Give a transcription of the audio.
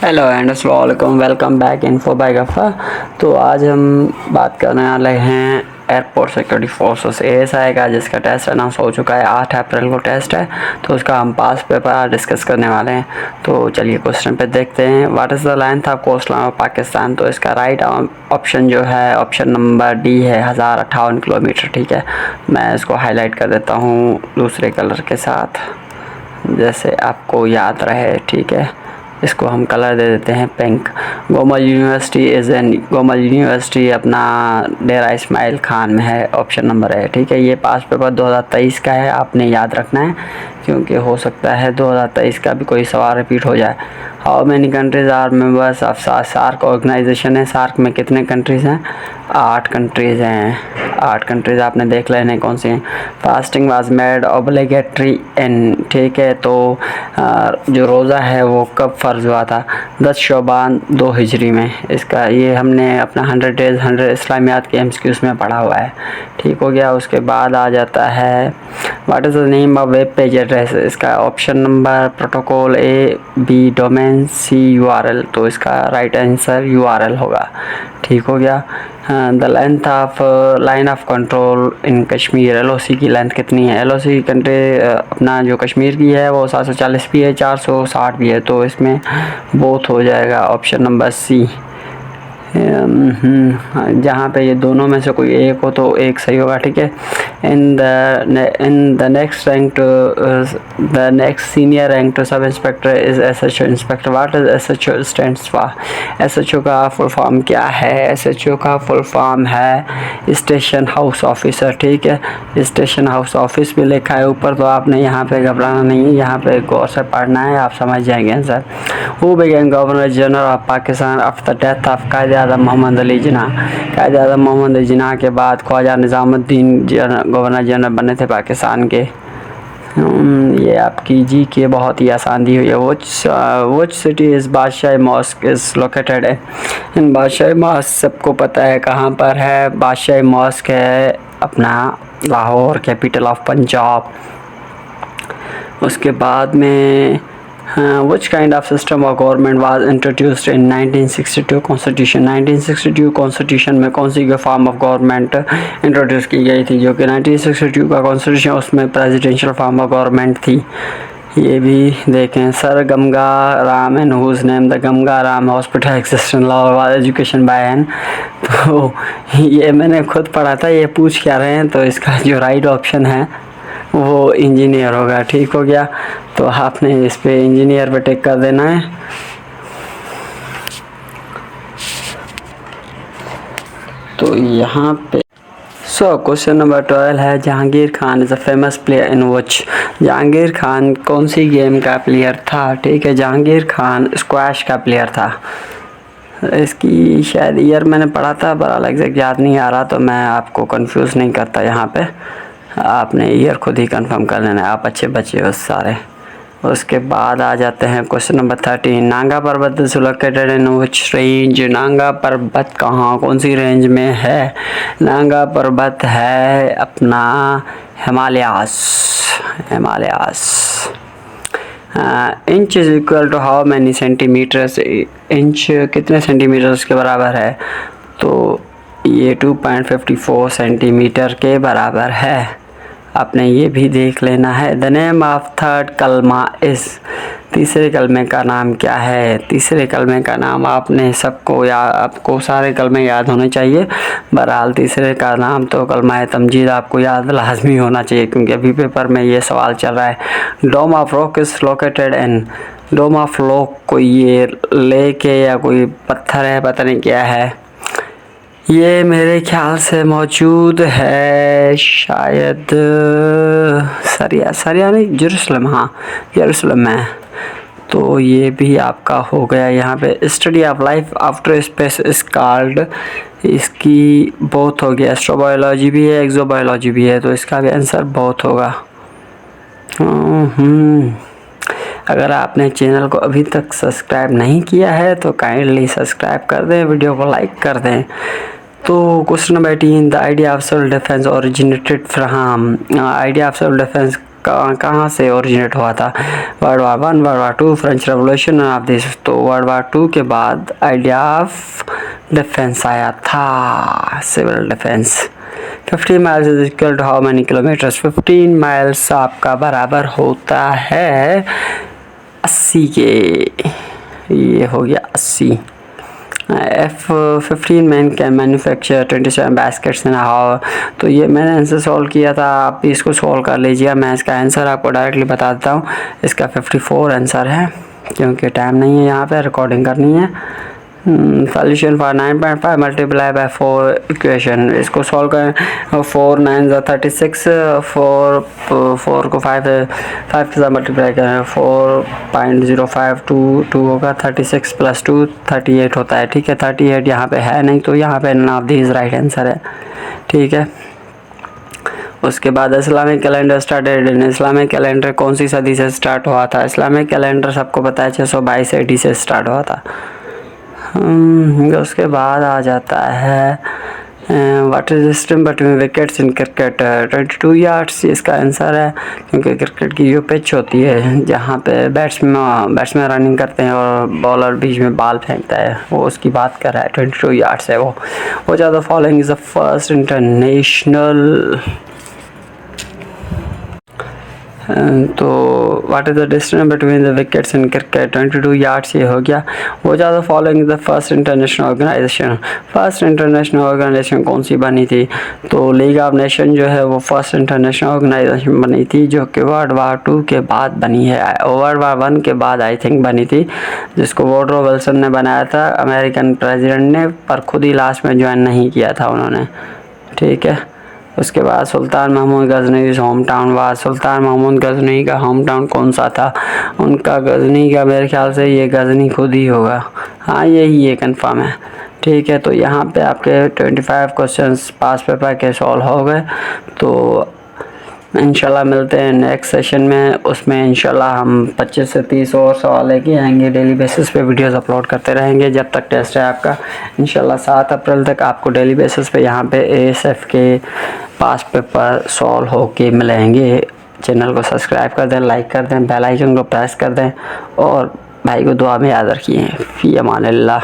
Hello and अस्सलाम वालेकुम, welcome back info bye गफ़ा। तो आज हम बात करने वाले हैं एयरपोर्ट सिक्योरिटी फोर्सेस ASI का, जिसका टेस्ट अनाउंस हो चुका है। 8 अप्रैल को टेस्ट है, तो उसका हम पास पेपर डिस्कस करने वाले हैं। तो चलिए क्वेश्चन पे देखते हैं। What is the length of coast line of Pakistan? तो इसका राइट ऑप्शन जो है ऑप्शन नंबर डी है, 1058 किलोमीटर। ठीक है, मैं इसको हाईलाइट कर देता हूँ दूसरे कलर के साथ, जैसे आपको याद रहे। ठीक है, इसको हम कलर दे देते हैं पिंक। गोमल यूनिवर्सिटी अपना डेरा इस्माइल खान में है, ऑप्शन नंबर है। ठीक है, ये पास पेपर 2023 का है, आपने याद रखना है, क्योंकि हो सकता है 2023 का भी कोई सवाल रिपीट हो जाए। How many countries are members of SAARC organization है? सार्क में कितने कंट्रीज़ हैं? 8 कंट्रीज़ हैं। 8 कंट्रीज़ आपने देख लेने कौन सी हैं। फास्टिंग वाज मेड ऑब्लिगेटरी इन, ठीक है, तो जो रोज़ा है वो कब फ़र्ज़ हुआ था? 10 शोबान 2 हिजरी में। इसका ये हमने अपना 100 डेज़ 100 इस्लामियात के MCQs में पढ़ा हुआ है। ठीक हो गया। उसके बाद आ जाता है what is the name of web page address? इसका option number protocol A, B domain, C URL। तो इसका राइट आंसर URL होगा। ठीक हो गया। The length of line of control in Kashmir, LOC की लेंथ कितनी है? LOC कंट्री अपना जो कश्मीर की है वो 740 भी है, 460 भी है, तो इसमें बोथ हो जाएगा ऑप्शन नंबर C। जहाँ पे ये दोनों में से कोई एक हो तो एक सही होगा। ठीक है। In the next senior rank to sub inspector is SHO inspector. What is SHO stands for? SHO का फुल फॉर्म क्या है? SHO का फुल फॉर्म है स्टेशन हाउस ऑफिसर। ठीक है, स्टेशन हाउस ऑफिस भी लिखा है ऊपर, तो आपने यहाँ पे घबराना नहीं है, यहाँ पे गौर से पढ़ना है, आप समझ जाएंगे answer. Who became governor general of Pakistan after death of Quaid Azam Mohammad Ali Jinnah? Quaid Azam Mohammad Ali Jinnah के बाद ख्वाजा निज़ामुद्दीन गवर्नर जनरल बने थे पाकिस्तान के। ये आपकी जी के बहुत ही आसान दी हुई है। Which city is Badshahi mosque is located है? इन बादशाही मॉस्क सबको पता है कहाँ पर है। बादशाही मॉस्क है अपना लाहौर, कैपिटल ऑफ पंजाब। उसके बाद में which kind of system of government was introduced in 1962 constitution? 1962 constitution में कौन सी फॉर्म ऑफ गवर्नमेंट इंट्रोड्यूस की गई थी? जो कि 1962 का कॉन्स्टिट्यूशन, उसमें प्रेसिडेंशियल फॉर्म ऑफ गवर्नमेंट थी। ये भी देखें। Sir Ganga Ram and whose name the Ganga Ram hospital exist in Lahore education by an? तो ये मैंने खुद पढ़ा था, ये पूछ क्या रहे हैं, तो इसका जो राइट ऑप्शन है वो इंजीनियर होगा। ठीक हो गया, तो आपने इस पे इंजीनियर पे टिक कर देना है। तो यहाँ पे क्वेश्चन नंबर 12 है, Jahangir Khan is a famous player in which? Jahangir Khan कौन सी गेम का प्लेयर था? ठीक है, जहांगीर खान स्क्वैश का प्लेयर था। इसकी शायद ईयर मैंने पढ़ा था, पर एग्जैक्ट याद नहीं आ रहा, तो मैं आपको कंफ्यूज नहीं करता। यहाँ पे आपने ईयर खुद ही कंफर्म कर लेना है, आप अच्छे बच्चे हो सारे। उसके बाद आ जाते हैं क्वेश्चन नंबर 13, नांगा पर्वत is located in which range? Nanga पर्वत कहाँ, कौन सी रेंज में है? नांगा पर्वत है अपना Himalayas. Inch is equal to how many centimetres? Inch कितने सेंटीमीटर्स के बराबर है? तो ये 2.54 सेंटीमीटर के बराबर है। आपने ये भी देख लेना है। द नेम ऑफ थर्ड कलमा इस? तीसरे कलमे का नाम क्या है? तीसरे कलमे का नाम आपने आपको सारे कलमे याद होने चाहिए। बहरहाल तीसरे का नाम तो कलमा तमजीद आपको याद लाजमी होना चाहिए, क्योंकि अभी पेपर में ये सवाल चल रहा है। Dome of Rock is located in? Dome of Rock कोई ये लेक है या कोई पत्थर है, पता नहीं क्या है। ये मेरे ख्याल से मौजूद है शायद सरिया नहीं, जेरूसलम। हाँ, जेरूसलम में। तो ये भी आपका हो गया। यहाँ पे study of life after space is called? इसकी बोथ हो गया, एस्ट्रोबायोलॉजी भी है, एक्सोबायोलॉजी भी है, तो इसका भी आंसर बोथ होगा। अगर आपने चैनल को अभी तक सब्सक्राइब नहीं किया है तो काइंडली सब्सक्राइब कर दें, वीडियो को लाइक कर दें। तो question number 18, the idea of self defence originated from? Idea of self defence कहाँ से ओरिजिनेट हुआ था? World war 1, world war 2, French revolution of this. तो वर्ल्ड वार 2 के बाद आइडिया ऑफ डिफेंस आया था, civil defence. 15 miles is equal to how many kilometres? 15 miles आपका बराबर होता है 80 के। ये हो गया 80। F-15 man can manufacture 27 baskets in how. तो ये मैंने आंसर सॉल्व किया था, आप भी इसको सॉल्व कर लीजिए। मैं इसका आंसर आपको डायरेक्टली बता देता हूँ। इसका 54 आंसर है, क्योंकि टाइम नहीं है यहाँ पे, रिकॉर्डिंग करनी है। Solution for 9.5 multiply by 4 equation. इसको सॉल्व करें, 4 9 36, 4 को 5 के साथ मल्टीप्लाई करें, 4.052 होगा। 36 + 2 38 होता है। ठीक है, 38 यहाँ पे है नहीं, तो यहाँ पे none of these right answer है। ठीक है, उसके बाद Islamic calendar started in. Islamic calendar कौन सी सदी से स्टार्ट हुआ था? इस्लामिक कैलेंडर सबको पता है 622 AD से स्टार्ट हुआ था। उसके बाद आ जाता है what is distance between wickets in cricket? 22 yards इसका आंसर है, क्योंकि क्रिकेट की जो पिच होती है जहाँ पे बैट्समैन रनिंग करते हैं और बॉलर बीच में बॉल फेंकता है, वो उसकी बात कर रहा है। 22 यार्ड्स है वो। The following is the first international. तो what is the distance between the wickets in cricket? 22 yards ये हो गया। वो ज़्यादा following the first international organisation. First international organisation कौन सी बनी थी? तो लीग ऑफ नेशन जो है वो फर्स्ट इंटरनेशनल ऑर्गेनाइजेशन बनी थी, जो कि वर्ल्ड वार 2 के बाद बनी है। वर्ल्ड वार 1 के बाद आई थिंक बनी थी, जिसको वुडरो विल्सन ने बनाया था, अमेरिकन प्रेसिडेंट ने, पर खुद ही लास्ट में ज्वाइन नहीं किया था उन्होंने। ठीक है, उसके बाद Sultan Mahmud Ghazni home town was. Sultan Mahmud Ghazni का होम टाउन कौन सा था? उनका गजनी का, मेरे ख्याल से ये गजनी खुद ही होगा। हाँ, यही ये कंफर्म है। ठीक है, तो यहाँ पे आपके 25 क्वेश्चंस पास पेपर के सॉल्व हो गए। तो इंशाल्लाह मिलते हैं नेक्स्ट सेशन में। उसमें इंशाल्लाह हम 25 से 30 और सवाल लेके आएंगे। डेली बेसिस पे वीडियोस अपलोड करते रहेंगे जब तक टेस्ट है आपका। इंशाल्लाह 7 अप्रैल तक आपको डेली बेसिस पे यहाँ पे ASF के पास पेपर सॉल्व होके मिलेंगे। चैनल को सब्सक्राइब कर दें, लाइक कर दें, बेल आइकन को प्रेस कर दें और भाई को दुआ में याद रखिए। फ़ी अमानिल्लाह।